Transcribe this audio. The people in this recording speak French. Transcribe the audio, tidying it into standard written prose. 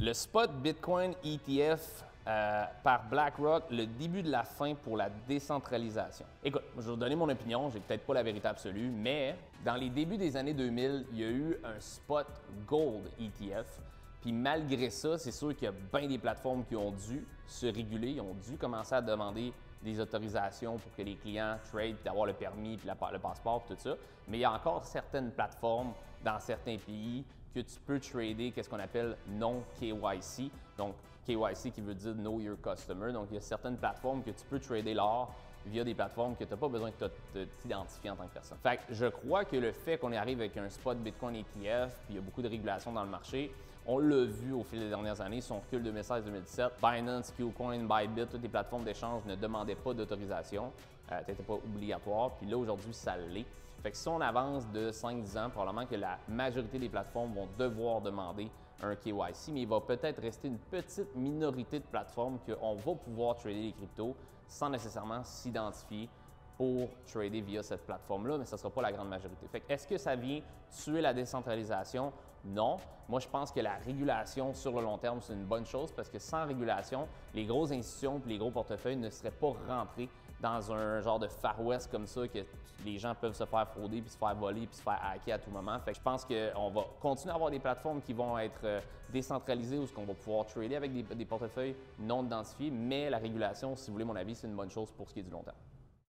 Le spot Bitcoin ETF par BlackRock, le début de la fin pour la décentralisation. Écoute, je vais vous donner mon opinion, j'ai peut-être pas la vérité absolue, mais dans les débuts des années 2000, il y a eu un spot Gold ETF. Puis malgré ça, c'est sûr qu'il y a bien des plateformes qui ont dû se réguler, ils ont dû commencer à demander des autorisations pour que les clients trade, puis d'avoir le permis, puis le passeport, puis tout ça. Mais il y a encore certaines plateformes dans certains pays que tu peux trader, qu'est-ce qu'on appelle non KYC. Donc, KYC qui veut dire Know Your Customer. Donc, il y a certaines plateformes que tu peux trader l'or via des plateformes que tu n'as pas besoin de t'identifier en tant que personne. Fait que je crois que le fait qu'on arrive avec un spot Bitcoin ETF, puis il y a beaucoup de régulations dans le marché, on l'a vu au fil des dernières années, si on recule 2016-2017, Binance, KuCoin, Bybit, toutes les plateformes d'échange ne demandaient pas d'autorisation, n'était pas obligatoire, puis là aujourd'hui ça l'est. Fait que si on avance de 5-10 ans, probablement que la majorité des plateformes vont devoir demander un KYC, mais il va peut-être rester une petite minorité de plateformes qu'on va pouvoir trader les cryptos sans nécessairement s'identifier pour trader via cette plateforme-là, mais ce ne sera pas la grande majorité. Fait que est-ce que ça vient tuer la décentralisation? Non. Moi, je pense que la régulation sur le long terme, c'est une bonne chose parce que sans régulation, les grosses institutions et les gros portefeuilles ne seraient pas rentrés dans un genre de Far West comme ça que les gens peuvent se faire frauder, puis se faire voler, puis se faire hacker à tout moment. Fait que je pense qu'on va continuer à avoir des plateformes qui vont être décentralisées où on va pouvoir trader avec des portefeuilles non identifiés, mais la régulation, si vous voulez mon avis, c'est une bonne chose pour ce qui est du long terme.